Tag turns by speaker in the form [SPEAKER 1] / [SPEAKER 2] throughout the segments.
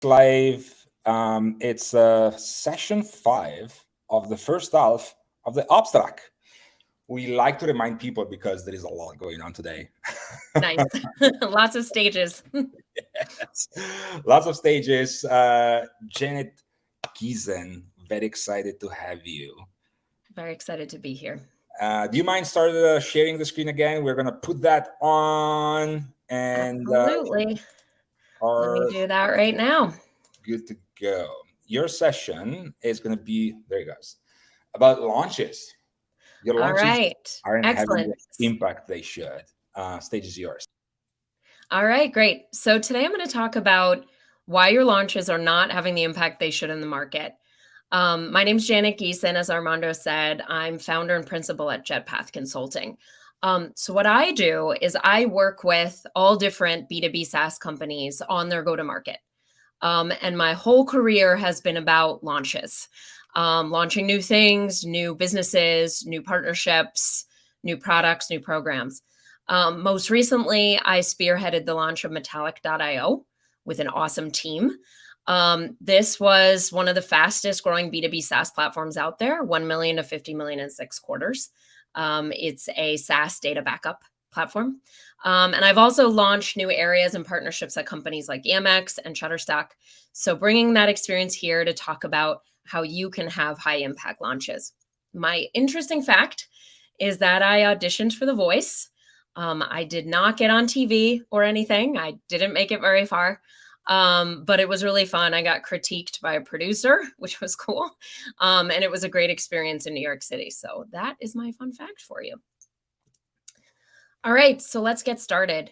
[SPEAKER 1] live. It's session 5 of the first half of the Ops track. We like to remind people because there is a lot going on today.
[SPEAKER 2] Nice. Lots of stages.
[SPEAKER 1] Yes. Lots of stages. Janet Giesen, very excited to have you.
[SPEAKER 2] Very excited to be here.
[SPEAKER 1] Do you mind starting sharing the screen again? We're going to put that on and
[SPEAKER 2] Absolutely. Let me do that right now.
[SPEAKER 1] Good to go. Your session is going to be, there you goes, about launches. Your
[SPEAKER 2] All
[SPEAKER 1] launches
[SPEAKER 2] right.
[SPEAKER 1] aren't having
[SPEAKER 2] Excellent.
[SPEAKER 1] the impact they should. Stage is yours.
[SPEAKER 2] All right, great. So today I'm going to talk about why your launches are not having the impact they should in the market. My name's Janet Giesen, as Armando said. I'm founder and principal at JetPath Consulting. So what I do is I work with all different B2B SaaS companies on their go-to-market. And my whole career has been about launches, launching new things, new businesses, new partnerships, new products, new programs. Most recently, I spearheaded the launch of Metallic.io with an awesome team. This was one of the fastest growing B2B SaaS platforms out there, 1 million to 50 million in 6 quarters. It's a SaaS data backup platform. And I've also launched new areas and partnerships at companies like Amex and Shutterstock. So bringing that experience here to talk about how you can have high impact launches. My interesting fact is that I auditioned for The Voice. I did not get on TV or anything. I didn't make it very far. But it was really fun. I got critiqued by a producer, which was cool. And it was a great experience in New York City. So that is my fun fact for you. All right, so let's get started.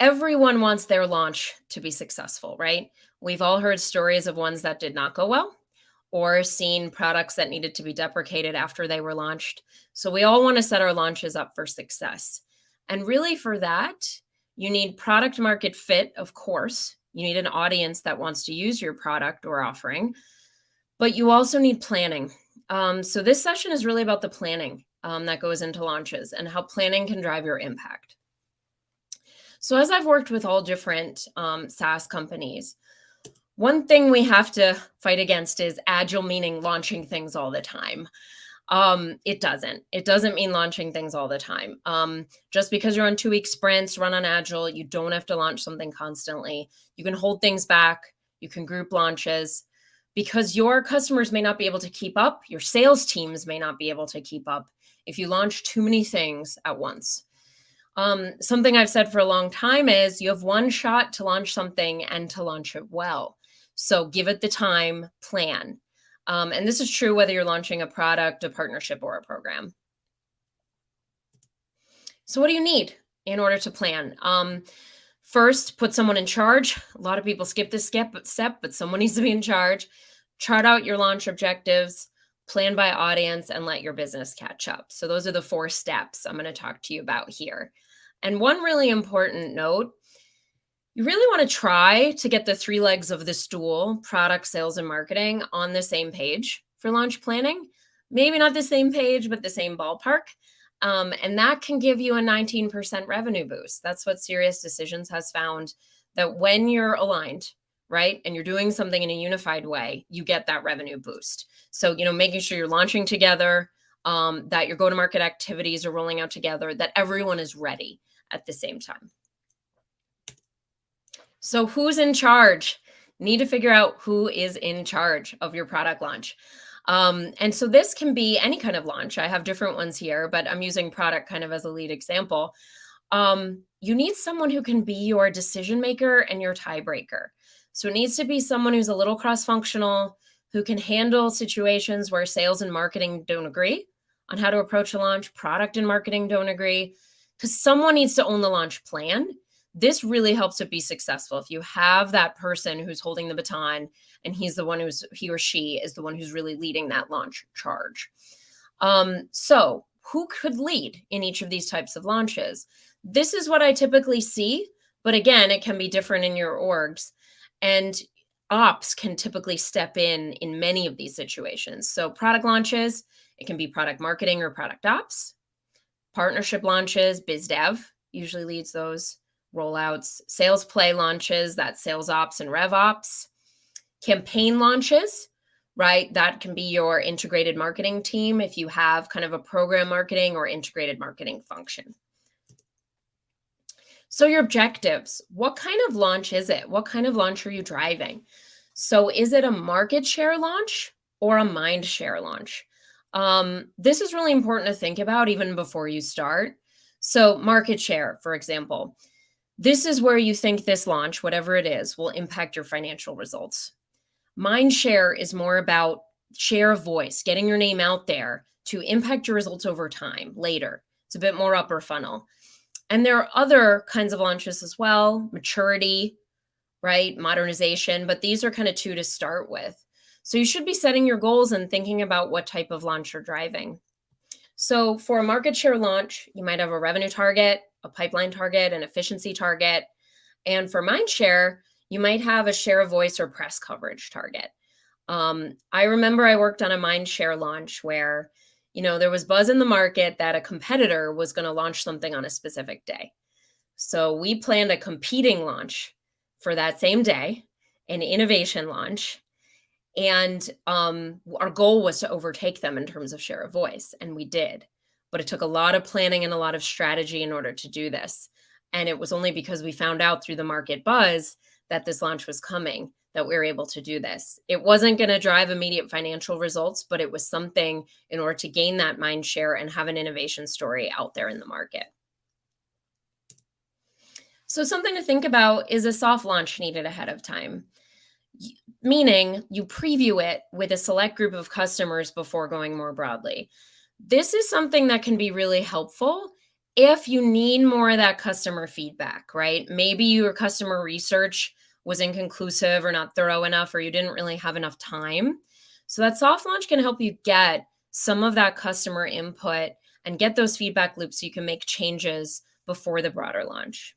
[SPEAKER 2] Everyone wants their launch to be successful, right? We've all heard stories of ones that did not go well or seen products that needed to be deprecated after they were launched. So we all want to set our launches up for success. And really for that, you need product market fit, of course. You need an audience that wants to use your product or offering, but you also need planning. So this session is really about the planning that goes into launches and how planning can drive your impact. So as I've worked with all different SaaS companies, one thing we have to fight against is agile, meaning launching things all the time. It doesn't mean launching things all the time. Just because you're on 2-week sprints, run on agile, you don't have to launch something constantly. You can hold things back. You can group launches because your customers may not be able to keep up. Your sales teams may not be able to keep up if you launch too many things at once. Something I've said for a long time is you have one shot to launch something and to launch it well. So give it the time, plan. And this is true whether you're launching a product, a partnership, or a program. So what do you need in order to plan? First, put someone in charge. A lot of people skip this step, but someone needs to be in charge. Chart out your launch objectives, plan by audience, and let your business catch up. So those are the 4 steps I'm going to talk to you about here. And one really important note, you really want to try to get the 3 legs of the stool, product, sales, and marketing, on the same page for launch planning. Maybe not the same page, but the same ballpark. And that can give you a 19% revenue boost. That's what SiriusDecisions has found, that when you're aligned, right, and you're doing something in a unified way, you get that revenue boost. So, making sure you're launching together, that your go-to-market activities are rolling out together, that everyone is ready at the same time. So who's in charge? Need to figure out who is in charge of your product launch. And so this can be any kind of launch. I have different ones here, but I'm using product kind of as a lead example. You need someone who can be your decision maker and your tiebreaker. So it needs to be someone who's a little cross-functional, who can handle situations where sales and marketing don't agree on how to approach a launch, product and marketing don't agree, because someone needs to own the launch plan. This really helps it be successful. If you have that person who's holding the baton and he or she is the one who's really leading that launch charge. So who could lead in each of these types of launches? This is what I typically see, but again, it can be different in your orgs. And ops can typically step in many of these situations. So product launches, it can be product marketing or product ops. Partnership launches, biz dev usually leads those. rollouts, sales play launches, that's sales ops and rev ops, campaign launches, right? That can be your integrated marketing team if you have kind of a program marketing or integrated marketing function. So your objectives, what kind of launch is it? What kind of launch are you driving? So is it a market share launch or a mind share launch? This is really important to think about even before you start. So market share, for example, this is where you think this launch, whatever it is, will impact your financial results. Mind share is more about share of voice, getting your name out there to impact your results over time later. It's a bit more upper funnel. And there are other kinds of launches as well, maturity, right? Modernization, but these are kind of two to start with. So you should be setting your goals and thinking about what type of launch you're driving. So for a market share launch, you might have a revenue target, a pipeline target, an efficiency target. And for mind share, you might have a share of voice or press coverage target. I remember I worked on a mind share launch where, there was buzz in the market that a competitor was going to launch something on a specific day. So we planned a competing launch for that same day, an innovation launch. And our goal was to overtake them in terms of share of voice. And we did. But it took a lot of planning and a lot of strategy in order to do this. And it was only because we found out through the market buzz that this launch was coming that we were able to do this. It wasn't going to drive immediate financial results, but it was something in order to gain that mind share and have an innovation story out there in the market. So something to think about is a soft launch needed ahead of time, meaning you preview it with a select group of customers before going more broadly. This is something that can be really helpful if you need more of that customer feedback, right? Maybe your customer research was inconclusive or not thorough enough, or you didn't really have enough time. So that soft launch can help you get some of that customer input and get those feedback loops so you can make changes before the broader launch.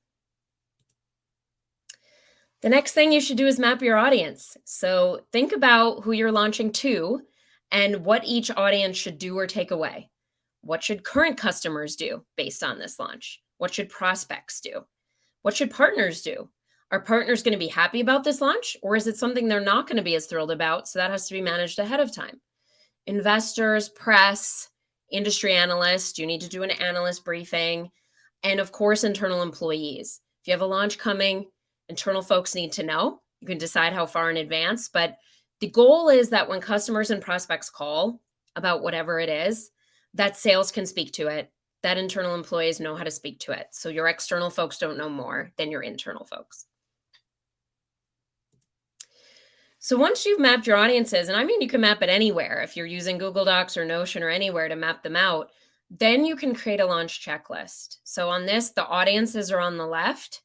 [SPEAKER 2] The next thing you should do is map your audience. So think about who you're launching to and what each audience should do or take away. What should current customers do based on this launch? What should prospects do? What should partners do? Are partners going to be happy about this launch, or is it something they're not going to be as thrilled about? So that has to be managed ahead of time. Investors, press, industry analysts, you need to do an analyst briefing, and of course, internal employees. If you have a launch coming, internal folks need to know. You can decide how far in advance, but the goal is that when customers and prospects call about whatever it is, that sales can speak to it, that internal employees know how to speak to it. So your external folks don't know more than your internal folks. So once you've mapped your audiences, and I mean, you can map it anywhere. If you're using Google Docs or Notion or anywhere to map them out, then you can create a launch checklist. So on this, the audiences are on the left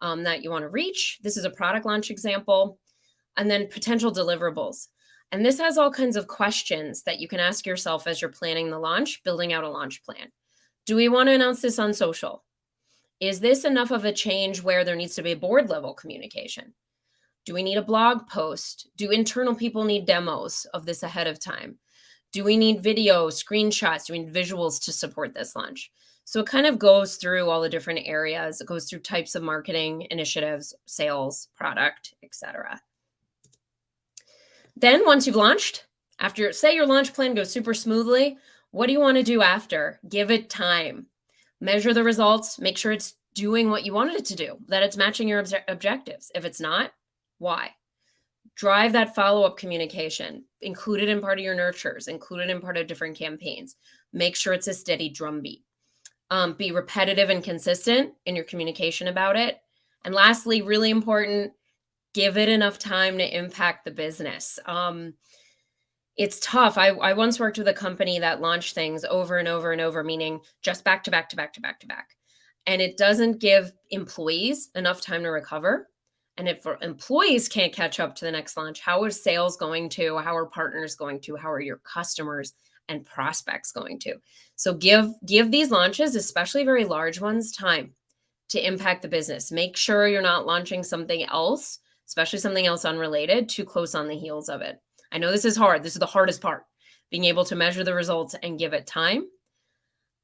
[SPEAKER 2] that you want to reach. This is a product launch example. And then potential deliverables. And this has all kinds of questions that you can ask yourself as you're planning the launch, building out a launch plan. Do we want to announce this on social? Is this enough of a change where there needs to be a board level communication? Do we need a blog post? Do internal people need demos of this ahead of time? Do we need video, screenshots? Do we need visuals to support this launch? So it kind of goes through all the different areas. It goes through types of marketing initiatives, sales, product, etc. Then once you've launched, after, say your launch plan goes super smoothly, what do you want to do after? Give it time. Measure the results. Make sure it's doing what you wanted it to do, that it's matching your objectives. If it's not, why? Drive that follow-up communication. Include it in part of your nurtures. Include it in part of different campaigns. Make sure it's a steady drumbeat. Be repetitive and consistent in your communication about it. And lastly, really important, give it enough time to impact the business. It's tough. I once worked with a company that launched things over and over and over, meaning just back to back to back to back to back. And it doesn't give employees enough time to recover. And if employees can't catch up to the next launch, how is sales going to? How are partners going to? How are your customers and prospects going to? So give these launches, especially very large ones, time to impact the business. Make sure you're not launching something else, especially something else unrelated, too close on the heels of it. I know this is hard. This is the hardest part, being able to measure the results and give it time.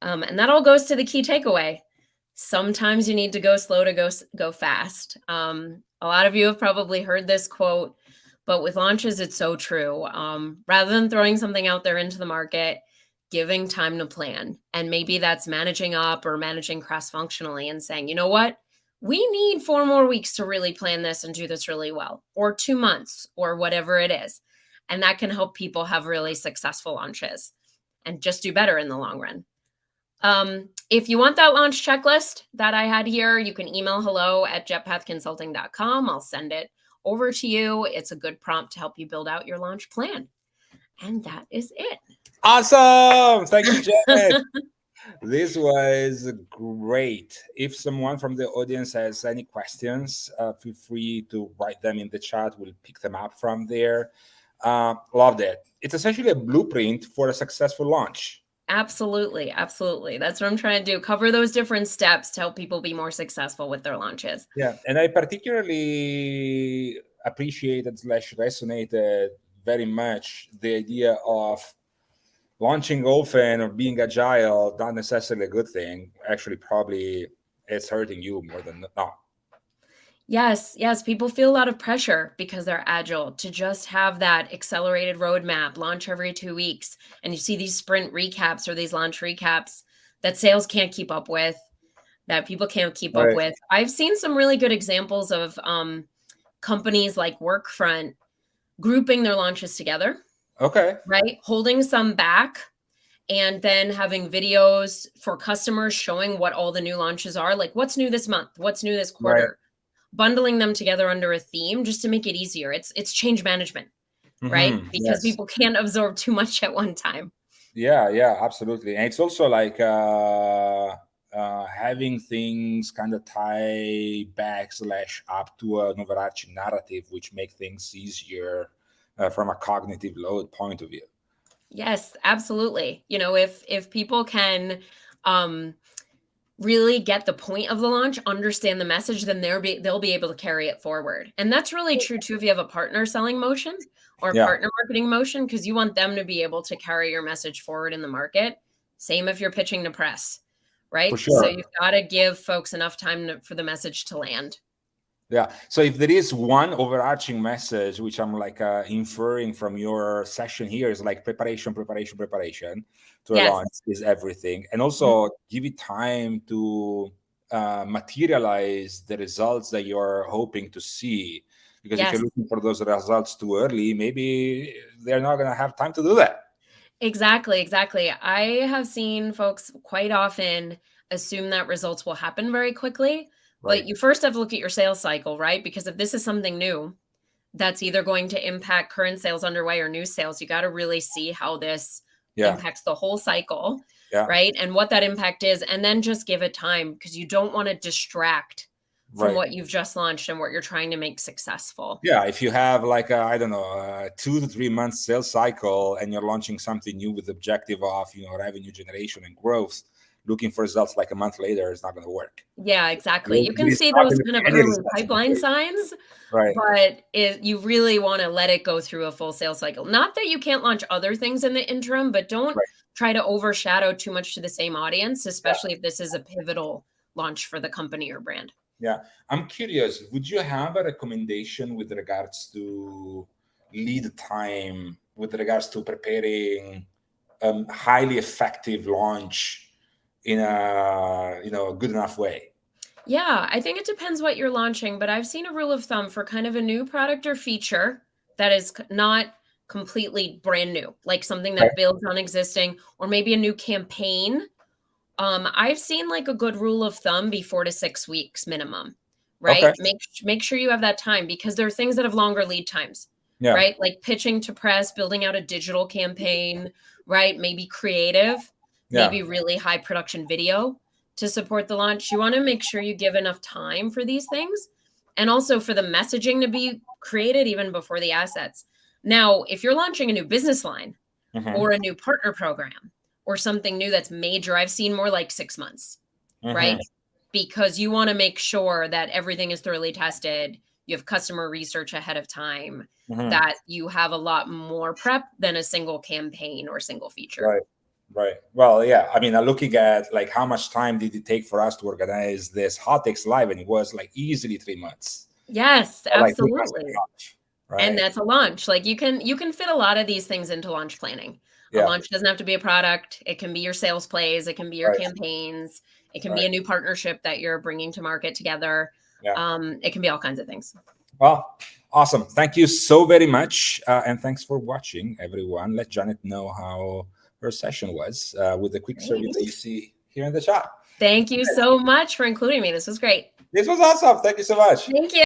[SPEAKER 2] And that all goes to the key takeaway. Sometimes you need to go slow to go fast. A lot of you have probably heard this quote, but with launches, it's so true. Rather than throwing something out there into the market, giving time to plan. And maybe that's managing up or managing cross-functionally and saying, you know what? We need 4 more weeks to really plan this and do this really well, or 2 months, or whatever it is. And that can help people have really successful launches and just do better in the long run. If you want that launch checklist that I had here, you can email hello@jetpathconsulting.com. I'll send it over to you. It's a good prompt to help you build out your launch plan. And that is it.
[SPEAKER 1] Awesome. Thank you, Janet. This was great. If someone from the audience has any questions, feel free to write them in the chat. We'll pick them up from there. Loved it. It's essentially a blueprint for a successful launch.
[SPEAKER 2] Absolutely. Absolutely. That's what I'm trying to do. Cover those different steps to help people be more successful with their launches.
[SPEAKER 1] Yeah. And I particularly appreciated / resonated very much the idea of launching often or being agile, not necessarily a good thing. Actually, probably it's hurting you more than not.
[SPEAKER 2] Yes, yes. People feel a lot of pressure because they're agile to just have that accelerated roadmap, launch every 2 weeks. And you see these sprint recaps or these launch recaps that sales can't keep up with, that people can't keep up
[SPEAKER 1] Right.
[SPEAKER 2] with. I've seen some really good examples of companies like Workfront grouping their launches together,
[SPEAKER 1] Okay.
[SPEAKER 2] right? Holding some back and then having videos for customers showing what all the new launches are, like what's new this month, what's new this
[SPEAKER 1] Right.
[SPEAKER 2] quarter, bundling them together under a theme just to make it easier. It's change management, right? Because
[SPEAKER 1] Yes.
[SPEAKER 2] people can't absorb too much at one time.
[SPEAKER 1] Yeah, absolutely. And it's also like having things kind of tie back / up to an overarching narrative, which make things easier from a cognitive load point of view.
[SPEAKER 2] Yes, absolutely. You know, if people can really get the point of the launch, understand the message, then they'll be able to carry it forward. And that's really true too if you have a partner selling motion or
[SPEAKER 1] Yeah,
[SPEAKER 2] partner marketing motion, because you want them to be able to carry your message forward in the market. Same if you're pitching to press,
[SPEAKER 1] for
[SPEAKER 2] right? So
[SPEAKER 1] sure.
[SPEAKER 2] you've got to give folks enough time for the message to land.
[SPEAKER 1] Yeah. So if there is one overarching message, which I'm like inferring from your session here, is like preparation to a
[SPEAKER 2] Yes.
[SPEAKER 1] launch is everything. And
[SPEAKER 2] Mhm.
[SPEAKER 1] also give it time to materialize the results that you're hoping to see. Because if
[SPEAKER 2] Yes.
[SPEAKER 1] you're looking for those results too early, maybe they're not going to have time to do that.
[SPEAKER 2] Exactly, exactly. I have seen folks quite often assume that results will happen very quickly,
[SPEAKER 1] Right.
[SPEAKER 2] but you first have to look at your sales cycle, right? Because if this is something new that's either going to impact current sales underway or new sales, you got to really see how this
[SPEAKER 1] Yeah.
[SPEAKER 2] impacts the whole cycle,
[SPEAKER 1] Yeah.
[SPEAKER 2] right? And what that impact is, and then just give it time because you don't want to distract from
[SPEAKER 1] Right.
[SPEAKER 2] what you've just launched and what you're trying to make successful.
[SPEAKER 1] Yeah, if you have like I don't know, 2 to 3 months sales cycle, and you're launching something new with the objective of revenue generation and growth, looking for results like a month later is not going to work.
[SPEAKER 2] Yeah, exactly. You
[SPEAKER 1] There
[SPEAKER 2] can
[SPEAKER 1] is
[SPEAKER 2] see
[SPEAKER 1] not
[SPEAKER 2] those
[SPEAKER 1] going to
[SPEAKER 2] kind of
[SPEAKER 1] be any
[SPEAKER 2] early
[SPEAKER 1] results in the
[SPEAKER 2] pipeline
[SPEAKER 1] case.
[SPEAKER 2] signs,
[SPEAKER 1] Right.
[SPEAKER 2] but you really want to let it go through a full sales cycle. Not that you can't launch other things in the interim, but don't
[SPEAKER 1] Right.
[SPEAKER 2] try to overshadow too much to the same audience, especially if this is a pivotal launch for the company or brand.
[SPEAKER 1] Yeah, I'm curious. Would you have a recommendation with regards to lead time, with regards to preparing highly effective launch in a good enough way?
[SPEAKER 2] Yeah, I think it depends what you're launching, but I've seen a rule of thumb for kind of a new product or feature that is not completely brand new, like something
[SPEAKER 1] Okay.
[SPEAKER 2] that builds on existing, or maybe a new campaign. I've seen like a good rule of thumb be 4 to 6 weeks minimum,
[SPEAKER 1] Okay.
[SPEAKER 2] right? Make sure you have that time because there are things that have longer lead times,
[SPEAKER 1] Yeah.
[SPEAKER 2] right? Like pitching to press, building out a digital campaign, right? Maybe creative,
[SPEAKER 1] Yeah.
[SPEAKER 2] maybe really high production video to support the launch. You want to make sure you give enough time for these things and also for the messaging to be created even before the assets. Now, if you're launching a new business line
[SPEAKER 1] Mm-hmm.
[SPEAKER 2] or a new partner program or something new that's major, I've seen more like 6 months,
[SPEAKER 1] Mm-hmm.
[SPEAKER 2] right? Because you want to make sure that everything is thoroughly tested. You have customer research ahead of time,
[SPEAKER 1] Mm-hmm.
[SPEAKER 2] that you have a lot more prep than a single campaign or single feature.
[SPEAKER 1] Right. Right. Well, yeah. I mean, looking at like how much time did it take for us to organize this Hot Takes Live, and it was like easily 3 months.
[SPEAKER 2] Yes,
[SPEAKER 1] Or like 3 months and a
[SPEAKER 2] absolutely.
[SPEAKER 1] half,
[SPEAKER 2] And
[SPEAKER 1] right?
[SPEAKER 2] that's a launch. Like you can fit a lot of these things into launch planning. A
[SPEAKER 1] Yeah.
[SPEAKER 2] launch doesn't have to be a product. It can be your sales plays. It can be your
[SPEAKER 1] Right.
[SPEAKER 2] campaigns. It can be
[SPEAKER 1] Right.
[SPEAKER 2] a new partnership that you're bringing to market together.
[SPEAKER 1] Yeah.
[SPEAKER 2] It can be all kinds of things.
[SPEAKER 1] Well, awesome. Thank you so very much. And thanks for watching, everyone. Let Janet know how her session was with the quick survey
[SPEAKER 2] Great.
[SPEAKER 1] that you see here in the chat.
[SPEAKER 2] Thank you so much for including me. This was great.
[SPEAKER 1] This was awesome. Thank you so much.
[SPEAKER 2] Thank you.